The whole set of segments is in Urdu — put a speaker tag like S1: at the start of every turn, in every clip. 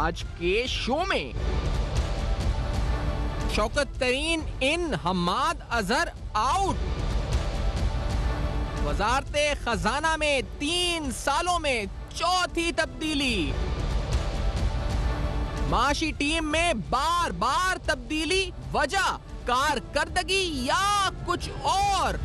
S1: آج کے شو میں شوکت ترین ان، حماد اظہر آؤٹ۔ وزارت خزانہ میں 3 سالوں میں چوتھی تبدیلی۔ معاشی ٹیم میں بار بار تبدیلی، وجہ کارکردگی یا کچھ اور؟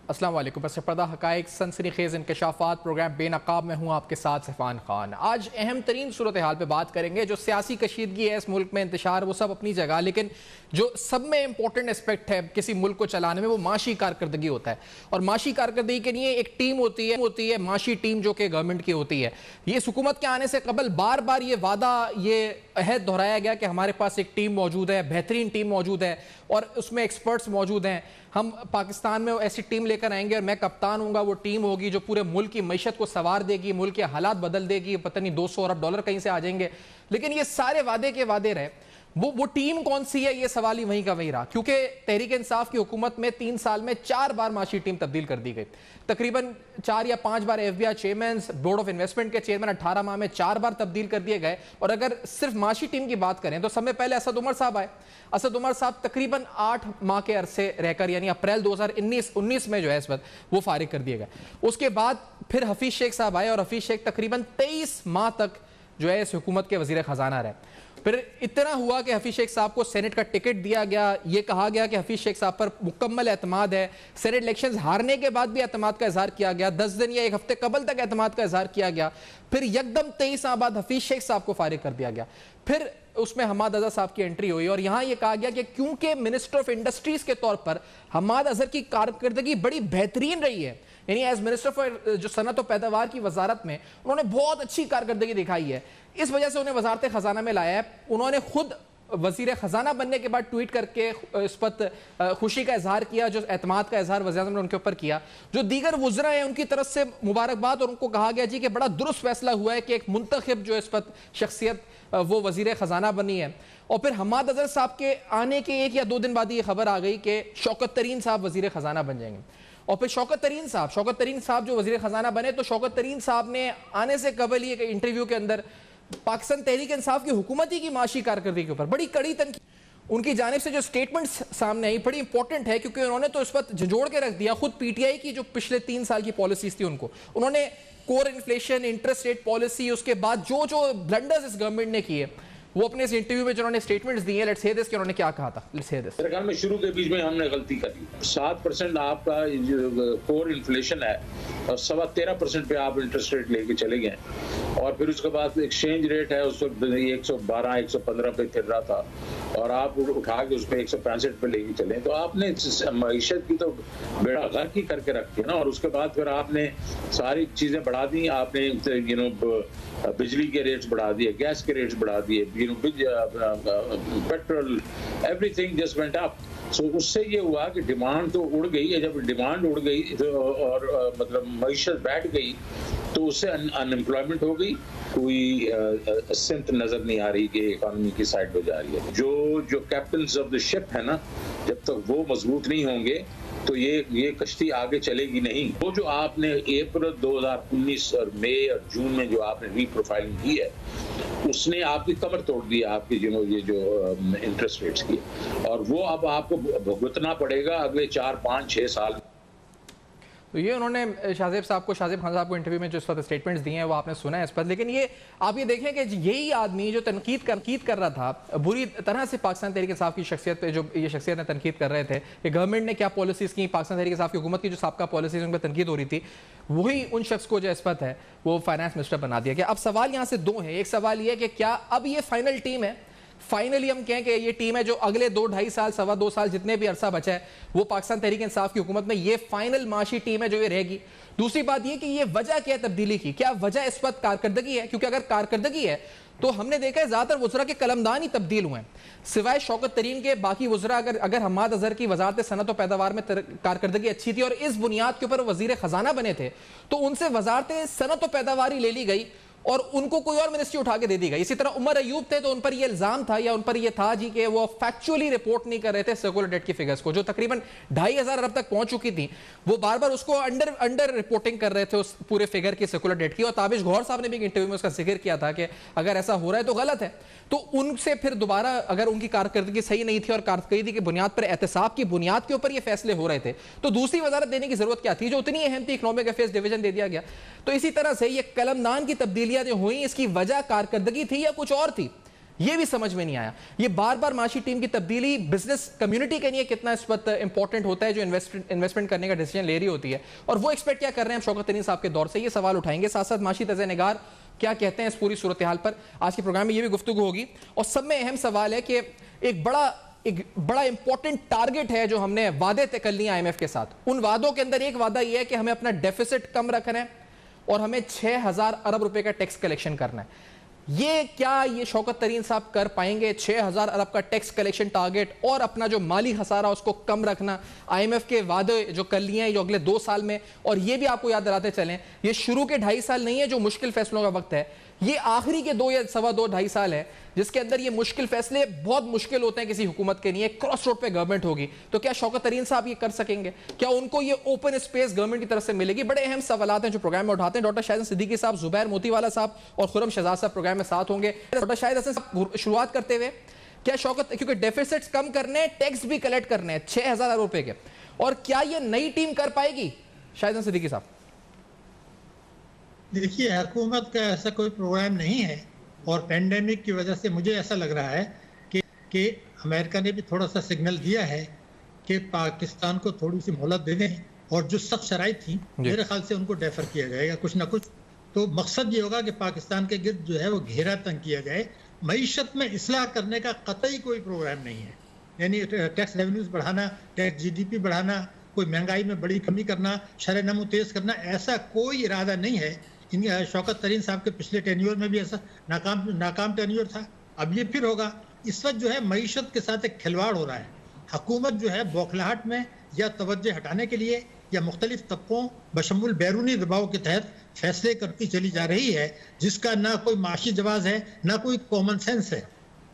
S1: السلام علیکم۔ پس پردہ حقائق، سنسنی خیز انکشافات، پروگرام بے نقاب میں ہوں آپ کے ساتھ سفان خان۔ آج اہم ترین صورتحال پہ بات کریں گے۔ جو سیاسی کشیدگی ہے اس ملک میں، انتشار، وہ سب اپنی جگہ، لیکن جو سب میں امپورٹنٹ اسپیکٹ ہے کسی ملک کو چلانے میں، وہ معاشی کارکردگی ہوتا ہے۔ اور معاشی کارکردگی کے لیے ایک ٹیم ہوتی ہے معاشی ٹیم، جو کہ گورنمنٹ کی ہوتی ہے۔ یہ حکومت کے آنے سے قبل بار بار یہ وعدہ، یہ عہد دہرایا گیا کہ ہمارے پاس ایک ٹیم موجود ہے، بہترین ٹیم موجود ہے، اور اس میں ایکسپرٹس موجود ہیں۔ ہم پاکستان میں ایسی ٹیم لے کر آئیں گے اور میں کپتان ہوں گا، وہ ٹیم ہوگی جو پورے ملک کی معیشت کو سنوار دے گی، ملک کے حالات بدل دے گی، پتہ نہیں 200 ارب ڈالر کہیں سے آ جائیں گے۔ لیکن یہ سارے وعدے کے وعدے رہے۔ وہ ٹیم کون سی ہے، یہ سوال ہی وہیں کا وہیں رہا، کیونکہ تحریک انصاف کی حکومت میں 3 سال میں 4 بار معاشی ٹیم تبدیل کر دی گئی۔ تقریباً 4 یا 5 بار F B I chairmans, board of investment کے چیئرمین 18 ماہ میں 4 بار تبدیل کر دیے گئے۔ اور اگر صرف معاشی ٹیم کی بات کریں تو سب سے پہلے اسد عمر صاحب آئے۔ اسد عمر صاحب تقریباً 8 ماہ کے عرصے رہ کر، یعنی اپریل 2019 میں جو ہے اس وقت وہ فارغ کر دیے گئے۔ اس کے بعد پھر حفیظ شیخ صاحب آئے، اور حفیظ شیخ تقریباً 23 ماہ تک جو ہے اس حکومت کے وزیر خزانہ رہے۔ پھر اتنا ہوا کہ حفیظ شیخ صاحب کو سینٹ کا ٹکٹ دیا گیا، یہ کہا گیا کہ حفیظ شیخ صاحب پر مکمل اعتماد ہے۔ سینٹ الیکشنز ہارنے کے بعد بھی اعتماد کا اظہار کیا گیا، 10 دن یا 1 ہفتے قبل تک اعتماد کا اظہار کیا گیا۔ پھر یکدم 23 ماہ بعد حفیظ شیخ صاحب کو فارغ کر دیا گیا۔ پھر اس میں حماد اظہر صاحب کی انٹری ہوئی، اور یہاں یہ کہا گیا کہ کیونکہ منسٹر آف انڈسٹریز کے طور پر حماد اظہر کی کارکردگی بڑی بہترین رہی ہے، یعنی ایز منسٹر فار جو صنعت و پیداوار کی وزارت میں انہوں نے بہت اچھی کارکردگی دکھائی ہے، اس وجہ سے انہیں وزارت خزانہ میں لایا ہے۔ انہوں نے خود وزیر خزانہ بننے کے بعد ٹویٹ کر کے اس پر خوشی کا اظہار کیا، جو اعتماد کا اظہار وزیر اعظم نے ان کے اوپر کیا۔ جو دیگر وزراء ہیں ان کی طرف سے مبارکباد، اور ان کو کہا گیا جی کہ بڑا درست فیصلہ ہوا ہے کہ ایک منتخب جو اس پر شخصیت وہ وزیر خزانہ بنی ہے۔ اور پھر حماد اظہر صاحب کے آنے کے 1 یا 2 دن بعد یہ خبر آ گئی کہ شوکت ترین صاحب وزیر خزانہ بن جائیں گے۔ اور پھر شوکت ترین صاحب جو وزیر خزانہ بنے، تو شوکت ترین صاحب نے آنے سے قبل ہی ایک انٹرویو کے اندر پاکستان تحریک انصاف کی حکومت ہی کی معاشی کارکردگی کے اوپر بڑی کڑی تنقید ان کی جانب سے جو سٹیٹمنٹس سامنے آئی بڑی امپورٹنٹ ہے، کیونکہ انہوں نے تو اس وقت جھنجھوڑ کے رکھ دیا خود پی ٹی آئی کی جو پچھلے 3 سال کی پالیسیز تھی ان کو۔ انہوں نے core inflation, interest rate policy, اس کے بعد جو بلنڈرز اس گورنمنٹ نے کیے، وہ اپنے اس انٹرویو میں جو انہوں نے سٹیٹمنٹس دی ہیں، لیٹس سی دس کہ انہوں نے کیا کہا تھا۔ لیٹس سی دس۔
S2: میرے خیال میں شروع کے بیچ میں ہم نے غلطی کر دی۔ 7% آپ کا کور انفلیشن ہے، اور 13.25% پہ آپ انٹرسٹ ریٹ لے کے چلے گئے، اور پھر اس کے بعد ایکسچینج ریٹ ہے اس وقت 112 115 پہ پھر رہا تھا، اور آپ اٹھا کے اس پہ 165 پہ لے کے چلے، تو آپ نے معیشت کی تو بیڑا غرق ہی کر کے رکھ دیا نا۔ اور اس کے بعد پھر آپ نے ساری چیزیں بڑھا دی، آپ نے بجلی کے ریٹس بڑھا دیے، گیس کے ریٹس بڑھا دیے، petrol, everything just went up. So اس سے یہ ہوا کہ ڈیمانڈ تو اڑ گئی ہے، جب ڈیمانڈ اڑ گئی اور مطلب معیشت بیٹھ گئی تو اس سے ان امپلائمنٹ ہو گئی، کوئی سمت نظر نہیں آ رہی کہ اکانومی کی سائڈ پہ جا رہی ہے۔ جو کیپٹنز آف دا شپ ہے نا، جب تک وہ مضبوط نہیں ہوں گے تو یہ کشتی آگے چلے گی نہیں۔ وہ جو آپ نے اپریل 2019 اور مئی اور جون میں جو آپ نے ری پروفائلنگ کی ہے، اس نے آپ کی کمر توڑ دی، آپ کی یہ جو انٹرسٹ ریٹس کی، اور وہ اب آپ کو بھگتنا پڑے گا اگلے 4 5 6 سال۔
S1: تو یہ انہوں نے شاہزیب خان صاحب کو انٹرویو میں جو اس وقت سٹیٹمنٹس دیے ہیں وہ آپ نے سنا ہے اس پر، لیکن یہ آپ یہ دیکھیں کہ یہی آدمی جو تنقید کر رہا تھا بری طرح سے پاکستان تحریک انصاف کی شخصیت پہ، جو یہ شخصیت نے تنقید کر رہے تھے کہ گورنمنٹ نے کیا پالیسیز کی، پاکستان تحریک انصاف کی حکومت کی جو سابقہ پالیسیز ان پہ تنقید ہو رہی تھی، وہی ان شخص کو جو اس وقت ہے وہ فائنانس منسٹر بنا دیا گیا۔ اب سوال یہاں سے 2 ہیں۔ ایک سوال یہ کہ کیا اب یہ فائنل ٹیم ہے، فائنلی ہم کہیں کہ یہ ٹیم ہے جو اگلے 2 2.5 سال 2.25 سال جتنے بھی عرصہ بچا ہے وہ پاکستان تحریک انصاف کی حکومت میں یہ فائنل معاشی ٹیم ہے جو یہ رہے گی۔ دوسری بات یہ کہ یہ وجہ کیا ہے تبدیلی کی، کیا وجہ اس وقت کارکردگی ہے؟ کیونکہ اگر کارکردگی ہے تو ہم نے دیکھا ہے زیادہ تر وزراء کے قلمدان ہی تبدیل ہوئے ہیں، سوائے شوکت ترین کے باقی وزراء۔ اگر حماد اظہر کی وزارت صنعت و پیداوار میں کارکردگی اچھی تھی اور اس بنیاد کے اوپر وزیر خزانہ بنے تھے، تو ان سے وزارت صنعت و پیداوار ہی لے لی گئی، اور ان کو کوئی اور منسٹری اٹھا کے دے دی گئی. اسی طرح عمر ایوب تھے تو ان پر یہ الزام تھا یا ان پر یہ تھا جی کہ وہ فیکچولی رپورٹ نہیں کر رہے تھے سرکولر ڈیٹ کی فگرز کو جو تقریباً 2,500 ارب تک پہنچ چکی تھی. وہ بار بار اس کو انڈر رپورٹنگ کر رہے تھے اس پورے فگر کی سرکولر ڈیٹ کی. اور تابش گوہر صاحب نے بھی ایک انٹرویو میں اس کا ذکر کیا تھا کہ اگر ایسا ہو رہا ہے تو غلط ہے. تو ان سے پھر دوبارہ اگر ان کی کارکردگی صحیح نہیں تھی اور کارکردگی کی بنیاد پر احتساب کی بنیاد کے اوپر یہ فیصلے ہو رہے تھے تو دوسری وزارت دینے کی ضرورت کیا تھی جو اتنی اہم تھی؟ اکنامک افیئرز ڈویژن دے دیا گیا. تو اسی طرح سے یہ قلمدان کی تبدیلیاں جو ہوئیں اس کی وجہ کارکردگی تھی یا کچھ اور تھی یہ بھی سمجھ میں نہیں آیا. یہ بار بار معاشی ٹیم کی تبدیلی بزنس کمیونٹی کے لیے کتنا اس وقت امپورٹنٹ ہوتا ہے جو انویسٹمنٹ کرنے کا ڈیسیجن لے رہی ہوتی ہے اور وہ ایکسپیکٹ کیا کر رہے ہیں ہم شوکت ترین صاحب کے دور سے یہ سوال اٹھائیں گے. ساتھ ساتھ معاشی تجزیہ نگار کیا کہتے ہیں اس پوری صورتحال پر آج کے پروگرام میں یہ بھی گفتگو ہوگی. اور سب میں اہم سوال ہے کہ ایک بڑا امپورٹنٹ ٹارگٹ ہے جو ہم نے وعدے طے کر لیے آئی ایم ایف کے ساتھ. ان وعدوں کے اندر ایک وعدہ یہ ہے کہ ہمیں اپنا ڈیفیسٹ کم رکھنا ہے اور ہمیں 6,000 ارب روپے کا ٹیکس کلیکشن کرنا ہے. یہ کیا یہ شوکت ترین صاحب کر پائیں گے 6,000 ارب کا ٹیکس کلیکشن ٹارگٹ اور اپنا جو مالی خسارہ اس کو کم رکھنا؟ آئی ایم ایف کے وعدے جو کر لیے ہیں جو اگلے 2 سال میں, اور یہ بھی آپ کو یاد دلاتے چلیں یہ شروع کے 2.5 سال نہیں ہے جو مشکل فیصلوں کا وقت ہے, یہ آخری کے 2 یا 2.5 سال ہے جس کے اندر یہ مشکل فیصلے بہت مشکل ہوتے ہیں کسی حکومت کے لیے. کراس روڈ پہ گورنمنٹ ہوگی تو کیا شوکت ترین صاحب یہ کر سکیں گے؟ کیا ان کو یہ اوپن اسپیس گورنمنٹ کی طرف سے ملے گی؟ بڑے اہم سوالات ہیں جو پروگرام میں اٹھاتے ہیں. ڈاکٹر شاہد حسن صدیقی صاحب, زبیر موتی والا صاحب اور خرم شہزاد صاحب پروگرام میں ساتھ ہوں گے. ڈاکٹر شاہد حسن صاحب شروعات کرتے ہوئے کیا شوکت, کیونکہ ڈیفیسٹس کم کرنے ٹیکس بھی کلیکٹ کرنے 6,000 ارب روپے کے, اور کیا یہ نئی ٹیم کر پائے گی؟ شاہد حسن صدیقی صاحب.
S3: دیکھیے حکومت کا ایسا کوئی پروگرام نہیں ہے اور پینڈیمک کی وجہ سے مجھے ایسا لگ رہا ہے کہ امریکہ نے بھی تھوڑا سا سگنل دیا ہے کہ پاکستان کو تھوڑی سی مہلت دے دیں اور جو سخت شرائط تھیں میرے خیال سے ان کو ڈیفر کیا جائے گا کچھ نہ کچھ. تو مقصد یہ ہوگا کہ پاکستان کے گرد جو ہے وہ گھیرا تنگ کیا جائے. معیشت میں اصلاح کرنے کا قطعی کوئی پروگرام نہیں ہے, یعنی ٹیکس ریونیوز بڑھانا, ٹیکس GDP بڑھانا, کوئی مہنگائی میں بڑی کمی کرنا, شرح نمو تیز کرنا, ایسا کوئی ارادہ نہیں ہے. شوکت ترین صاحب کے پچھلے ٹینیور میں بھی ایسا ناکام ٹینیور تھا, اب یہ پھر ہوگا. اس وقت جو ہے معیشت کے ساتھ ایک کھلواڑ ہو رہا ہے. حکومت جو ہے بوکھلاہٹ میں یا توجہ ہٹانے کے لیے یا مختلف طبقوں بشمول بیرونی دباؤ کے تحت فیصلے کرتی چلی جا رہی ہے جس کا نہ کوئی معاشی جواز ہے نہ کوئی کامن سینس ہے.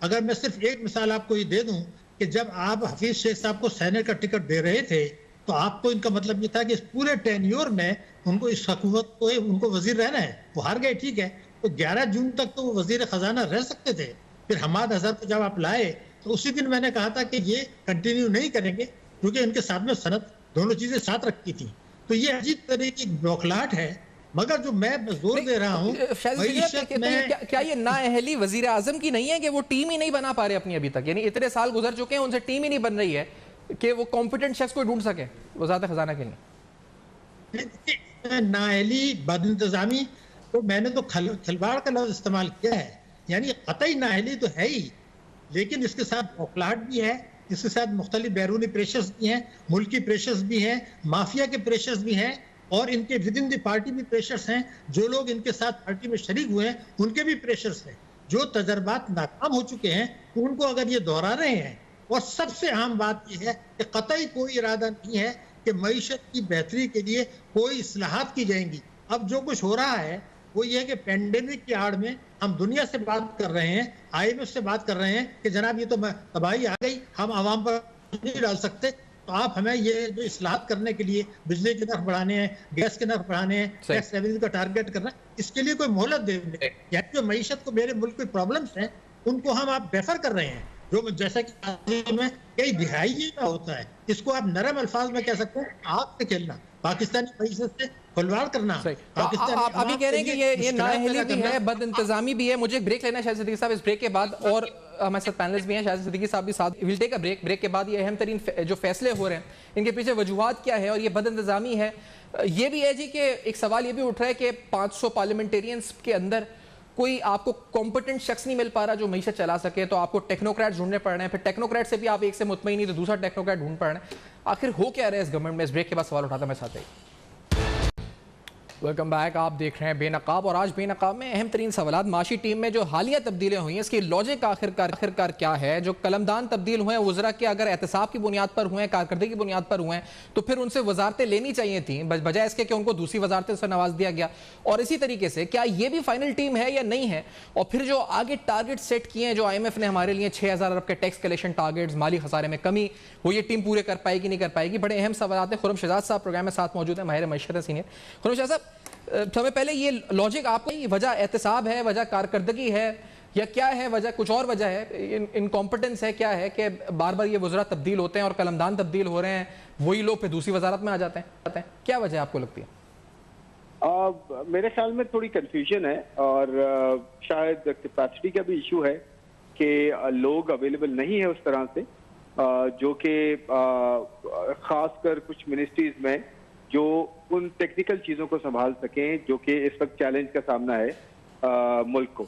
S3: اگر میں صرف ایک مثال آپ کو یہ دے دوں کہ جب آپ حفیظ شیخ صاحب کو سینیٹ کا ٹکٹ دے رہے تھے تو آپ کو ان کا مطلب یہ تھا کہ اس پورے ٹینیور میں ان کو اس حکومت کو ان کو وزیر رہنا ہے. وہ ہار گئے ٹھیک ہے, تو 11 جون تک تو وہ وزیر خزانہ رہ سکتے تھے. پھر حماد اظہر کو جب آپ لائے تو اسی دن میں نے کہا تھا کہ یہ کنٹینیو نہیں کریں گے کیونکہ ان کے ساتھ میں صنعت دونوں چیزیں ساتھ رکھی تھیں. تو یہ عجیب طرح کی بوکھلاہٹ ہے. مگر جو میں زور دے رہا ہوں
S1: کیا یہ نااہلی وزیر اعظم کی نہیں ہے کہ وہ ٹیم ہی نہیں بنا پا رہے اپنی ابھی تک, یعنی اتنے سال گزر چکے ہیں ان سے ٹیم ہی نہیں بن رہی ہے کہ وہ کمپیٹنٹ شخص کو ڈھونڈ سکے وزارت خزانہ کے لیے؟
S3: نااہلی, بد انتظامی, تو میں نے تو کھلواڑ کا لفظ استعمال کیا ہے. یعنی قطعی نااہلی تو ہے ہی, لیکن اس کے ساتھ بوکھلاہٹ بھی ہے, اس کے ساتھ مختلف بیرونی پریشرز بھی ہیں, ملکی پریشرز بھی ہیں, مافیا کے پریشرز بھی ہیں, اور ان کے ود ان دی پارٹی بھی پریشرز ہیں. جو لوگ ان کے ساتھ پارٹی میں شریک ہوئے ہیں ان کے بھی پریشرز ہیں. جو تجربات ناکام ہو چکے ہیں ان کو اگر یہ دہرا رہے ہیں. اور سب سے اہم بات یہ ہے کہ قطعی کوئی ارادہ نہیں ہے کہ معیشت کی بہتری کے لیے کوئی اصلاحات کی جائیں گی. اب جو کچھ ہو رہا ہے وہ یہ ہے کہ پینڈیمک کی آڑ میں ہم دنیا سے بات کر رہے ہیں, IMF سے بات کر رہے ہیں کہ جناب یہ تو تباہی آ گئی, ہم عوام پر نہیں ڈال سکتے, تو آپ ہمیں یہ جو اصلاحات کرنے کے لیے بجلی کے نرخ بڑھانے ہیں, گیس کے نرخ بڑھانے ہیں, ٹیکس ریونیو کا ٹارگٹ کرنا, اس کے لیے کوئی مہلت دے دیں. یعنی جو معیشت کو میرے ملک میں پرابلمس ہیں ان کو ہم آپ ڈیفر کر رہے ہیں, جو جیسا کہ میں کئی دہائی کا ہوتا ہے. اس کو آپ نرم الفاظ میں کہہ سکتے ہیں آگ سے کھیلنا, پاکستانی معیشت سے کھلواڑ کرنا.
S1: آپ ابھی کہہ رہے ہیں کہ یہ نااہلی بھی ہے, بد انتظامی بھی ہے. مجھے ایک بریک لینا ہے شاہد صدیقی صاحب, اس بریک کے بعد اور ہمارے ساتھ پینلز بھی ہیں, شاہد صدیقی صاحب بھی ساتھ. We'll take a break. Break کے بعد یہ اہم ترین جو فیصلے ہو رہے ہیں ان کے پیچھے وجوہات کیا ہے, اور یہ بد انتظامی ہے. یہ بھی ہے جی کہ ایک سوال یہ بھی اٹھ رہا ہے کہ 500 پارلیمنٹیرینز کے اندر کوئی آپ کو کمپیٹنٹ شخص نہیں مل پا رہا جو معیشت چلا سکے, تو آپ کو ٹیکنوکریٹ ڈھونڈنے پڑ رہے ہیں. پھر ٹیکنوکریٹ سے بھی آپ ایک سے مطمئن نہیں تو دوسرا ٹیکنوکریٹ ڈھونڈ پڑ رہے ہیں. آخر ہو کیا رہا ہے اس گورنمنٹ میں؟ اس بریک کے بعد سوال اٹھاتا میں ساتھ. Welcome back. آپ دیکھ رہے ہیں بے نقاب, اور آج بے نقاب میں اہم ترین سوالات معاشی ٹیم میں جو حالیہ تبدیلیاں ہوئی ہیں اس کی لاجک آخر کار کیا ہے. جو قلمدان تبدیل ہوئے ہیں وزراء کے اگر احتساب کی بنیاد پر ہوئے ہیں, کارکردگی کی بنیاد پر ہوئے ہیں, تو پھر ان سے وزارتیں لینی چاہیے تھیں بجائے اس کے کہ ان کو دوسری وزارتیں سے نواز دیا گیا. اور اسی طریقے سے کیا یہ بھی فائنل ٹیم ہے یا نہیں ہے؟ اور پھر جو آگے ٹارگٹ سیٹ کیے ہیں جو آئی ایم ایف نے ہمارے لیے 6000 ارب کے ٹیکس کلیکشن ٹارگٹس, مالی خسارے میں کمی, وہ یہ ٹیم پورے کر پائے گی نہیں کر پائے گی؟ بڑے اہم سوالات ہیں. خرم شہزاد صاحب پروگرام میں ساتھ موجود ہیں, ماہر معیشت ہیں سینئر. خرم شہزاد صاحب, ہمیں پہلے یہ لاجک آپ کو وجہ احتساب ہے, وجہ کارکردگی ہے, یا کیا ہے وجہ؟ کچھ اور وجہ ہے, انکمپٹنس ہے, کیا ہے کہ بار بار یہ وزراء تبدیل ہوتے ہیں اور قلمدان تبدیل ہو رہے ہیں, وہی لوگ پھر دوسری وزارت میں آ جاتے ہیں؟ کیا وجہ آپ کو لگتی ہے؟
S4: میرے خیال میں تھوڑی کنفیوژن ہے, اور شاید کیپیسٹی کا بھی ایشو ہے کہ لوگ اویلیبل نہیں ہے اس طرح سے, جو کہ خاص کر کچھ منسٹریز میں جو ان ٹیکنیکل چیزوں کو سنبھال سکیں جو کہ اس وقت چیلنج کا سامنا ہے ملک کو,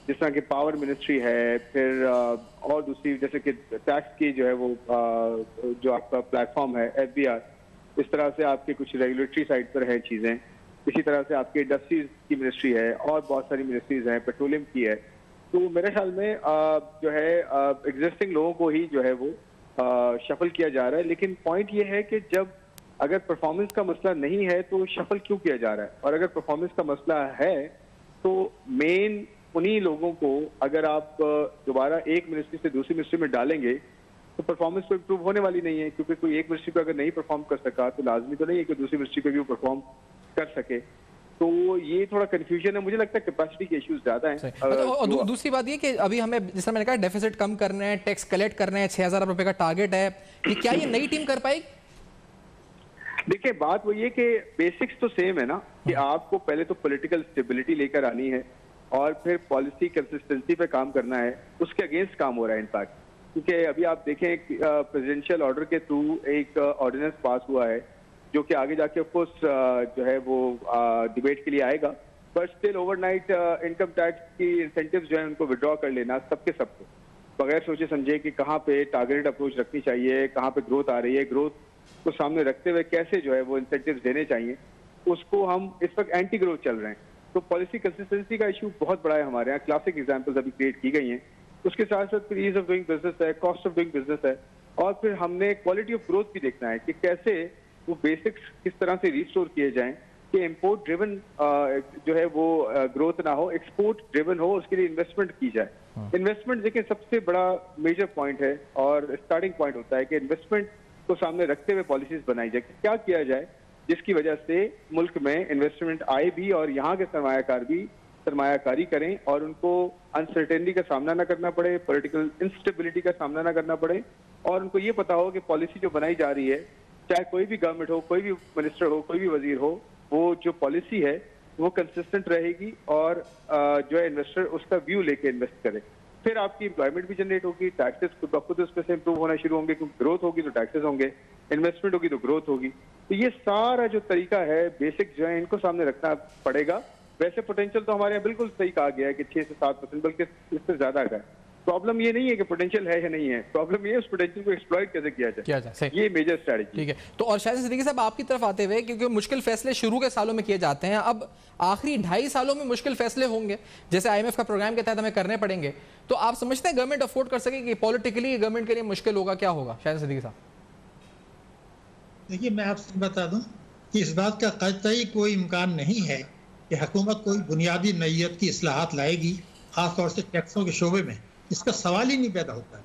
S4: جس طرح کہ پاور منسٹری ہے, پھر اور دوسری جیسے کہ ٹیکس کی جو ہے وہ جو آپ کا پلیٹ فارم ہے FBR, اس طرح سے آپ کے کچھ ریگولیٹری سائڈ پر ہے چیزیں, اسی طرح سے آپ کے انڈسٹریز کی منسٹری ہے, اور بہت ساری منسٹریز ہیں, پیٹرولیم کی ہے. تو میرے خیال میں جو ہے ایگزسٹنگ لوگوں کو ہی جو ہے وہ شفل کیا جا رہا ہے. لیکن پوائنٹ یہ ہے کہ جب اگر پرفارمنس کا مسئلہ نہیں ہے تو شفل کیوں کیا جا رہا ہے, اور اگر پرفارمنس کا مسئلہ ہے تو مین انہی لوگوں کو اگر آپ دوبارہ ایک منسٹری سے دوسری منسٹری میں ڈالیں گے تو پرفارمنس کو امپروو ہونے والی نہیں ہے, کیونکہ کوئی ایک منسٹری پہ اگر نہیں پرفارم کر سکا تو لازمی تو نہیں ہے کہ دوسری منسٹری پہ بھی وہ پرفارم کر سکے. تو یہ تھوڑا کنفیوژن ہے, مجھے لگتا ہے کیپیسٹی کے ایشوز زیادہ ہیں.
S1: اور دوسری بات یہ کہ ابھی ہمیں جس طرح میں نے کہا ڈیفیسٹ کم کرنا ہے, ٹیکس کلیکٹ کرنا ہے, 6000 ارب روپے کا ٹارگٹ ہے, کیا یہ نئی ٹیم کر پائے گی؟
S4: دیکھیں بات وہ یہ کہ بیسکس تو سیم ہے نا, کہ آپ کو پہلے تو پولیٹیکل اسٹیبلٹی لے کر آنی ہے, اور پھر پالیسی کنسسٹنسی پہ کام کرنا ہے. اس کے اگینسٹ کام ہو رہا ہے انفیکٹ, کیونکہ ابھی آپ دیکھیں پریزیڈنشیل آرڈر کے تھرو ایک آرڈیننس پاس ہوا ہے جو کہ آگے جا کے آف کورس جو ہے وہ ڈیبیٹ کے لیے آئے گا, but still overnight income tax کی انسینٹیوز جو ہے ان کو ودرا کر لینا سب کے سب کو, بغیر سوچے سمجھے کہ کہاں پہ ٹارگیٹڈ اپروچ رکھنی چاہیے, کہاں پہ گروتھ آ رہی ہے, گروتھ کو سامنے رکھتے ہوئے کیسے جو ہے وہ انسینٹیوز دینے چاہیے, اس کو ہم اس وقت اینٹی گروتھ چل رہے ہیں. تو پالیسی کنسسٹنسی کا ایشو بہت بڑا ہے ہمارے یہاں. کلاسک ایگزامپلز ابھی کریٹ کی گئی ہیں, اس کے ساتھ ساتھ پھر ایز آف ڈوئنگ بزنس ہے, کاسٹ آف ڈوئنگ بزنس ہے, اور پھر ہم نے کوالٹی آف گروتھ بھی دیکھنا ہے کہ کیسے وہ بیسکس کس طرح سے ریسٹور کیے جائیں کہ امپورٹ ڈریون جو ہے وہ گروتھ نہ ہو, ایکسپورٹ ڈریون ہو, اس کے لیے انویسٹمنٹ کی جائے. انویسٹمنٹ دیکھیں سب سے بڑا میجر پوائنٹ ہے اور اسٹارٹنگ پوائنٹ ہوتا ہے کہ انویسٹمنٹ کو سامنے رکھتے ہوئے پالیسیز بنائی جائے کہ کیا کیا جائے جس کی وجہ سے ملک میں انویسٹمنٹ آئے بھی اور یہاں کے سرمایہ کار بھی سرمایہ کاری کریں, اور ان کو انسرٹینٹی کا سامنا نہ کرنا پڑے, پولیٹیکل انسٹیبلٹی کا سامنا نہ کرنا پڑے, اور ان کو یہ پتا ہو کہ پالیسی جو بنائی جا رہی ہے, چاہے کوئی بھی گورنمنٹ ہو, کوئی بھی منسٹر ہو, کوئی بھی وزیر ہو, وہ جو پالیسی ہے وہ کنسسٹنٹ رہے گی, اور جو ہے انویسٹر اس کا ویو لے کے انویسٹ کرے. پھر آپ کی امپلائمنٹ بھی جنریٹ ہوگی, ٹیکسز خود بخود اس میں سے امپروو ہونا شروع ہوں گے, کیونکہ گروتھ ہوگی تو ٹیکسز ہوں گے, انویسٹمنٹ ہوگی تو گروتھ ہوگی. تو یہ سارا جو طریقہ ہے بیسک جو ہے ان کو سامنے رکھنا پڑے گا. ویسے پوٹینشیل تو ہمارے یہاں بالکل صحیح کہا گیا ہے کہ 6 سے 7%, بلکہ اس سے زیادہ کا ہے. پرابلم یہ نہیں ہے کہ پوٹینشیل ہے یا نہیں ہے, پرابلم یہ ہے اس پوٹینشیل کو ایکسپلائٹ کیسے کیا جائے, یہ میجر اسٹریٹجی.
S1: ٹھیک ہے, تو اور شاید صدیقی صاحب آپ کی طرف آتے ہوئے, کیونکہ مشکل فیصلے شروع کے سالوں میں کیے جاتے ہیں, اب آخری 2.5 سالوں میں مشکل فیصلے ہوں گے جیسے آئی ایم ایف کا پروگرام کے تحت ہمیں کرنے پڑیں گے, تو آپ سمجھتے ہیں گورنمنٹ افورڈ کر سکے کہ پولیٹیکلی گورنمنٹ کے لیے مشکل ہوگا؟ کیا ہوگا شاید صدیقی صاحب؟
S3: دیکھیے میں آپ سے بتا دوں کہ اس بات کا قطعی کوئی امکان نہیں ہے کہ حکومت کوئی بنیادی نوعیت کی اصلاحات لائے گی, خاص طور سے ٹیکسوں کے شعبے میں. اس کا سوال ہی نہیں پیدا ہوتا ہے.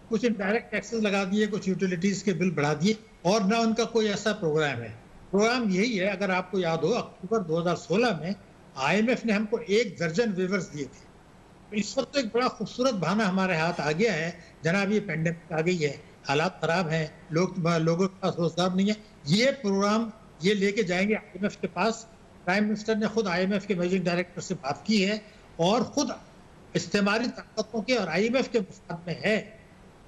S3: کچھ انڈائریکٹ ٹیکسز لگا دیے, کچھ یوٹیلیٹیز کے بل بڑھا دیے, اور نہ ان کا کوئی ایسا پروگرام ہے. پروگرام یہی ہے, اگر آپ کو یاد ہو اکتوبر 2016 میں آئی ایم ایف نے ہم کو 1 درجن ویورز دیے تھے. اس وقت تو ایک بڑا خوبصورت بہانہ ہمارے ہاتھ آ گیا ہے, جناب یہ پینڈیمک آ گئی ہے, حالات خراب ہیں, لوگوں کے پاس روزگار نہیں ہے. یہ پروگرام یہ لے کے جائیں گے آئی ایم ایف کے پاس. پرائم منسٹر نے خود آئی ایم ایف کے مینیجنگ ڈائریکٹر سے بات کی ہے, اور خود استعماری طاقتوں کے اور آئی ایم ایف کے مفاد میں ہے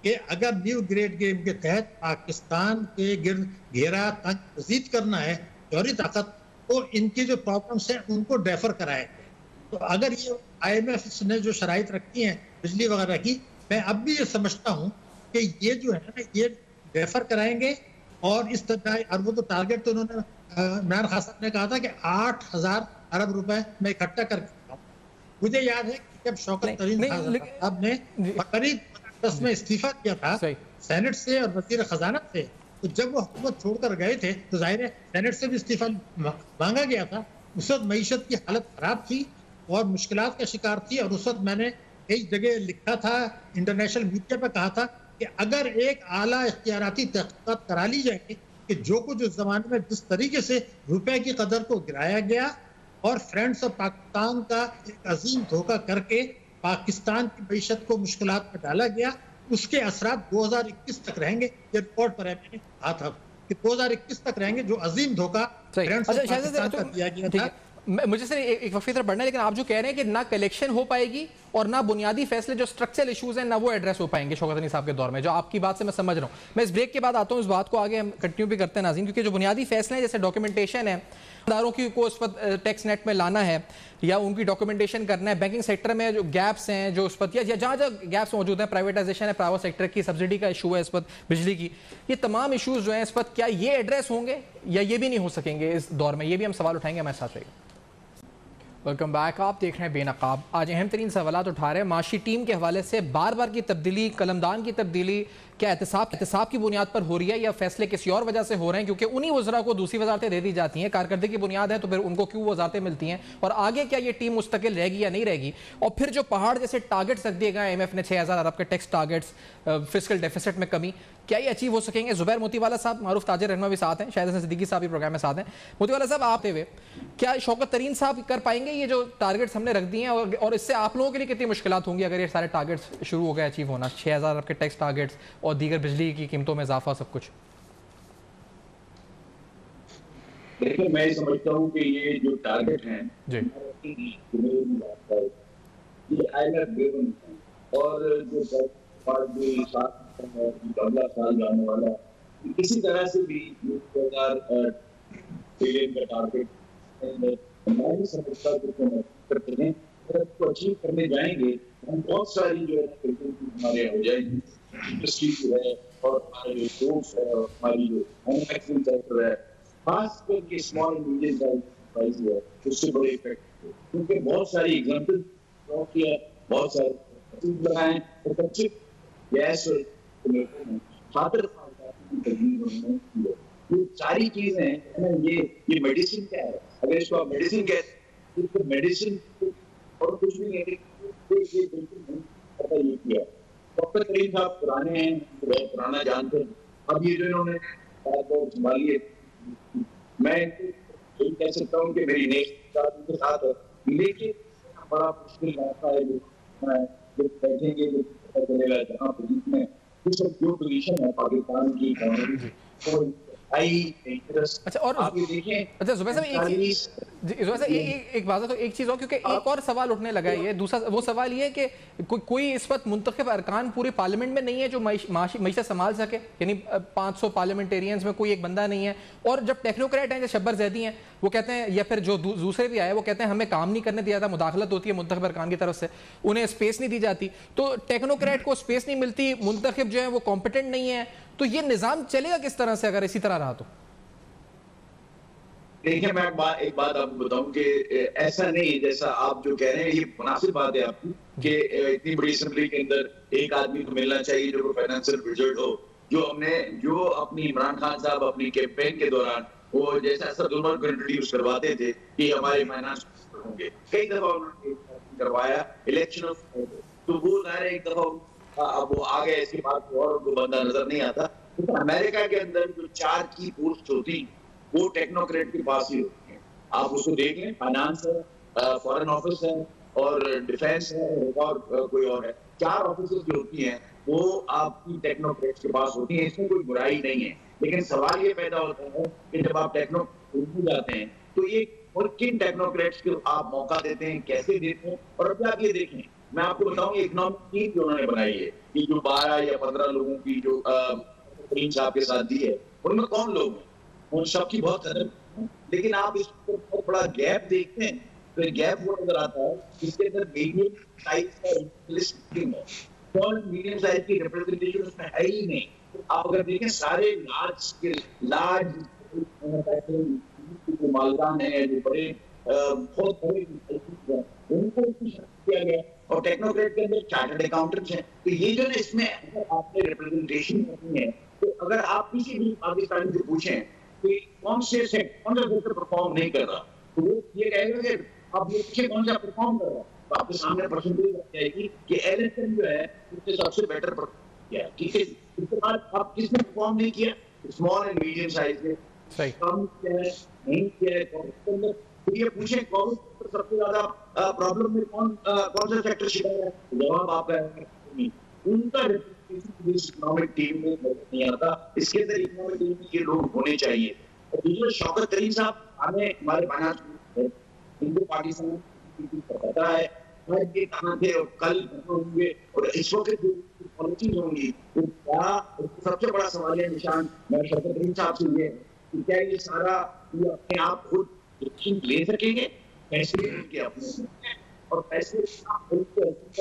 S3: کہ اگر نیو گریڈ گیم کے تحت پاکستان کے گرد گھیرا تنگ مزید کرنا ہے جوہری طاقت, تو ان کی جو پرابلمس ہیں ان کو ڈیفر کرائے. تو اگر یہ آئی ایم ایف نے جو شرائط رکھی ہیں بجلی وغیرہ کی, میں اب بھی یہ سمجھتا ہوں کہ یہ جو ہے نا یہ ڈیفر کرائیں گے, اور اس طرح اور وہ تو ٹارگیٹ تو انہوں نے عمران خان صاحب نے کہا تھا کہ 8,000 ارب روپے میں اکٹھا کر کے مجھے یاد ہے کہ جب شوکت ترین صاحب نے قریب 10 میں استعفیٰ کیا تھا سینٹ سے اور وزیر خزانہ سے، تو جب وہ حکومت چھوڑ کر گئے تھے تو ظاہر ہے سینٹ سے بھی استعفیٰ مانگا گیا تھا. اس وقت معیشت کی حالت خراب تھی اور مشکلات کا شکار تھی، اور اس وقت میں نے ایک جگہ لکھا تھا، انٹرنیشنل میڈیا پہ کہا تھا کہ اگر ایک اعلیٰ اختیاراتی تحقیقات کرا لی جائے کہ جو کچھ اس زمانے میں جس طریقے سے روپے کی قدر کو گرایا گیا اور فرینڈس آف پاکستان کا ایک عظیم دھوکہ کر کے پاکستان کی معیشت کو مشکلات میں ڈالا گیا، اس کے اثرات 2021 تک رہیں گے. یہ رپورٹ پر ہے میں نے کہا تھا کہ 2021 تک رہیں گے جو عظیم دھوکہ فرینڈس آف پاکستان کا دیا گیا تھا.
S1: مجھے سر ایک وقت کی طرف بڑھنا ہے، لیکن آپ جو کہہ رہے ہیں کہ نہ کلیکشن ہو پائے گی اور نہ بنیادی فیصلے جو اسٹرکچرل ایشوز ہیں نہ وہ ایڈریس ہو پائیں گے شوکت علی صاحب کے دور میں، جو آپ کی بات سے میں سمجھ رہا ہوں. میں اس بریک کے بعد آتا ہوں، اس بات کو آگے ہم کنٹینیو بھی کرتے ہیں ناظرین، کیونکہ جو بنیادی فیصلے ہیں جیسے ڈاکیومنٹیشن ہے، اداروں کی کو اس وقت ٹیکس نیٹ میں لانا ہے یا ان کی ڈاکیومنٹیشن کرنا ہے، بینکنگ سیکٹر میں جو گیپس ہیں جو اس وقت یا جہاں جہاں گیپس موجود ہیں، پرائیویٹائزیشن ہے، پرائیویٹ سیکٹر کی سبسڈی کا ایشو ہے اس وقت بجلی کی، یہ تمام ایشوز جو ہیں اس وقت کیا یہ ایڈریس ہوں گے یا یہ بھی نہیں ہو سکیں گے اس دور میں؟ یہ بھی ہم سوال اٹھائیں گے ہمارے ساتھ رہے گا. ویلکم بیک، آپ دیکھ رہے ہیں بے نقاب. آج اہم ترین سوالات اٹھا رہے ہیں معاشی ٹیم کے حوالے سے. بار بار کی تبدیلی، قلمدان کی تبدیلی کیا احتساب کی بنیاد پر ہو رہی ہے یا فیصلے کسی اور وجہ سے ہو رہے ہیں؟ کیونکہ انہی وزراء کو دوسری وزارتیں دے دی جاتی ہیں، کارکردگی کی بنیاد ہے تو پھر ان کو کیوں وزارتیں ملتی ہیں؟ اور آگے کیا یہ ٹیم مستقل رہے گی یا نہیں رہے گی؟ اور پھر جو پہاڑ جیسے ٹارگٹس رکھ دیے گئے ایم ایف نے 6,000 ارب کے ٹیکس ٹارگٹس، فسکل ڈیفیسٹ میں کمی، کیا یہ اچیو ہو سکیں گے؟ زبیر موتی والا صاحب معروف تاجر رہنما بھی ساتھ ہیں، شاہد حسن صدیقی صاحب بھی پروگرام میں ساتھ ہیں. موتی والا صاحب آپ ہوئے کیا شوکت ترین صاحب کر پائیں گے یہ جو ٹارگٹس ہم نے رکھ دیے ہیں، اور اس سے آپ لوگوں کے لیے کتنی مشکلات ہوں گی اگر یہ سارے ٹارگٹس شروع ہو گئے اچیو ہونا، 6,000 ارب کے ٹیکس ٹارگٹس اور دیگر بجلی کی قیمتوں میں اضافہ سب کچھ؟
S2: دیکھیں میں سمجھتا ہوں کہ یہ جو ٹارگٹ ہیں
S1: جی
S2: یہ اور جو اگلا سال جانے والا کسی طرح سے بھی 2000 بلین کا ٹارگٹ میں نہیں سمجھتا کرتے ہیں کو اچیو کرنے جائیں گے. ہم بہت ساری جو ہے ہمارے ہو جائیں گی، انڈسٹری جو ہے اور ہمارے جو جوبس ہے اور ہماری جو مینوفیکچرنگ سیکٹر ہے، خاص کر کے اسمال اینڈ میڈیم سائز ہے، اس سے بڑے افیکٹ ہے. کیونکہ بہت ساری ایگزامپل کیا، بہت سارے لگائے اور بچے گیس اور خاطر یہ ساری چیزیں یہ میڈیسن کیا ہے؟ اگر اس کو آپ میڈیسن کہتے ہیں، میڈیسن اور کچھ بھی نہیں یہ کیا. ڈاکٹر کریم صاحب پرانے ہیں، بہت پرانا جانتے ہیں. اب یہ جو انہوں نے سنبھالی ہے، میں یہی کہہ سکتا ہوں کہ میری نیک ان کے ساتھ ہے، لیکن بڑا مشکل راستہ ہے جو بیٹھیں گے جو پتہ چلے گا جہاں پوزیشن ہے جو پوزیشن ہے پاکستان کی
S1: اچھا. اور اچھا زبیر صاحب ایک بات تو ایک چیز اور، کیونکہ ایک اور سوال اٹھنے لگا ہے، یہ دوسرا وہ سوال یہ ہے کہ کوئی اس وقت منتخب ارکان پوری پارلیمنٹ میں نہیں ہے جو معیشت سنبھال سکے، یعنی 500 پارلیمنٹیرینز میں کوئی ایک بندہ نہیں ہے. اور جب ٹیکنوکریٹ ہیں جیسے شبر زیدی ہیں، وہ کہتے ہیں، یا پھر جو دوسرے بھی آئے وہ کہتے ہیں ہمیں کام نہیں کرنے دیا جاتا، مداخلت ہوتی ہے منتخب ارکان کی طرف سے، انہیں اسپیس نہیں دی جاتی. تو ٹیکنوکریٹ کو اسپیس نہیں ملتی، منتخب جو ہے وہ کمپیٹنٹ نہیں ہے، تو یہ نظام چلے گا کس طرح سے اگر اسی طرح رہا تو؟
S2: دیکھیں میں ایک بات آپ کو بتاؤں کہ ایسا نہیں جیسا آپ جو کہہ رہے ہیں، یہ مناسب بات ہے آپ کی کہ اتنی بڑی اسمبلی کے اندر ایک آدمی کو ملنا چاہیے جو فائنینشیل وزرڈ ہو. جو اپنی عمران خان صاحب اپنی کیمپین کے دوران وہ جیسا اسد عمر کو انٹروڈیوس کرواتے تھے کہ ہمارے فائنانس ہوں گے، کئی دفعہ انہوں نے کروایا الیکشن، تو وہ ظاہر ایک دفعہ اب وہ آگے اس کے بعد اور کو بندہ نظر نہیں آتا. امریکہ کے اندر جو 4 کی پوسٹ ہوتی وہ ٹیکنوکریٹ کے پاس ہی ہوتی ہیں. آپ اس کو دیکھ لیں، فائنانس ہے، فورن آفس ہے اور ڈیفینس ہے اور کوئی اور ہے. 4 آفیسز جو ہوتی ہیں وہ آپ کی ٹیکنوکریٹ کے پاس ہوتی ہیں. اس میں کوئی برائی نہیں ہے، لیکن سوال یہ پیدا ہوتا ہے کہ جب آپ ٹیکنوکریٹ جاتے ہیں تو یہ اور کن ٹیکنوکریٹس کو آپ موقع دیتے ہیں، کیسے دیتے ہیں. اور اب آپ یہ دیکھیں، میں آپ کو بتاؤں اکنامک ٹیم جو انہوں نے بنائی ہے، یہ جو 12 یا 15 لوگوں کی جو کریم صاحب کے ساتھ دی ہے، ان میں کون لوگ ہیں؟ ان سب کی بہت قدر، لیکن آپ اس پر بہت بڑا گیپ دیکھتے ہیں. تو گیپ وہ نظر آتا ہے جس کے اندر میڈیم سائز کا لسٹ ہے، کون میڈیم سائز کی ریپرزنٹیشن اس میں ہے ہی نہیں.
S5: آپ اگر دیکھیں سارے لارج مالدان ہیں جو بڑے بہت بڑے ان کو کیا گیا اور ٹیکنوکریٹ کے اندر چارٹرڈ اکاؤنٹنٹس ہیں. تو یہ جو نا اس میں اگر آپ نے ریپرزنٹیشن کرنی ہے تو اگر آپ کسی بھی پاکستانی سے پوچھیں کہ کون سا سیکٹر پرفارم نہیں کر رہا تو وہ یہ کہے گا کہ آپ یہ پوچھیں کون سا پرفارم کر رہا ہے تو آپ کے سامنے پرسنٹیج آ جائے گی کہ ایل ایس ایم جو ہے اس سے سب سے بیٹر پرفارم کیا. ٹھیک ہے, اس کے بعد آپ کس نے پرفارم نہیں کیا, اسمال اینڈ میڈیم سائز میں کم کیا ہے نہیں کیا ہے. یہ پوچھیں سب سے زیادہ پرابلم میں کون سا سیکٹر شکار ہے, جواب آپ کا ان کا اکنامک ٹیم میں نہیں آتا. اس کے اندر اکنامک ٹیم کے لوگ ہونے چاہیے. اور دوسرے شوکت ترین صاحب ہمیں ہمارے فائنانس ان کو پاکستان پتا ہے کہاں تھے اور کل ہوں گے اور اس وقت جو پالیسیز ہوں گی وہ کیا. سب سے بڑا سوال ہے نشان میں شوکت ترین صاحب سے یہ کہ کیا یہ سارا یہ اپنے آپ خود لے سکیں گے, پیسے ان کے اپنے اور پیسے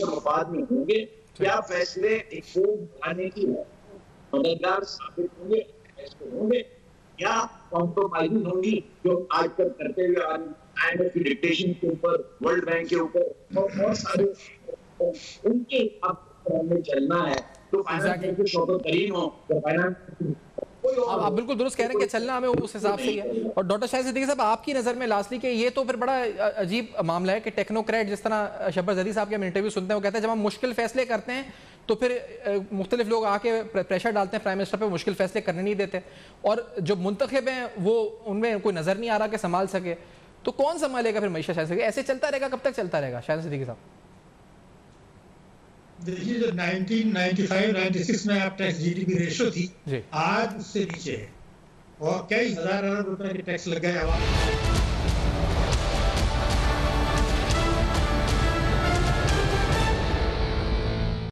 S5: مفاد میں ہوں گے, کیا فیصلے ایک بنانے کی مددگار ثابت ہوں گے, فیصلے ہوں گے یا کمپرومائزنگ ہوں گی جو آج تک کرتے ہوئے آئی ایم ایف کی ڈکٹیشن کے اوپر, ورلڈ بینک کے اوپر اور بہت سارے ان کے میں چلنا ہے. تو فائنانس شوکت ترین ہو تو فائنانس
S1: آپ بالکل درست کہہ رہے ہیں کہ چلنا ہمیں اس حساب سے ہی ہے. اور ڈاکٹر شاہد صدیقی صاحب آپ کی نظر میں لاسٹلی کہ یہ تو پھر بڑا عجیب معاملہ ہے کہ ٹیکنوکریٹ جس طرح شبر زدی صاحب کے ہم انٹرویو سنتے ہیں وہ کہتے ہیں جب ہم مشکل فیصلے کرتے ہیں تو پھر مختلف لوگ آ کے پریشر ڈالتے ہیں پرائم منسٹر پہ, مشکل فیصلے کرنے نہیں دیتے اور جو منتخب ہیں وہ ان میں کوئی نظر نہیں آ رہا کہ سنبھال سکے. تو کون سنبھالے گا پھر معیشت شاہد صدیقی؟ ایسے چلتا رہے گا, کب تک چلتا رہے گا شاہد صدیقی صاحب؟
S3: دیکھیے جو 1995-96 میں آپ ٹیکس جی ڈی پی ریشو تھی, آج اس سے نیچے ہے اور کئی ہزار ارب روپے کے ٹیکس لگ گئے عوام.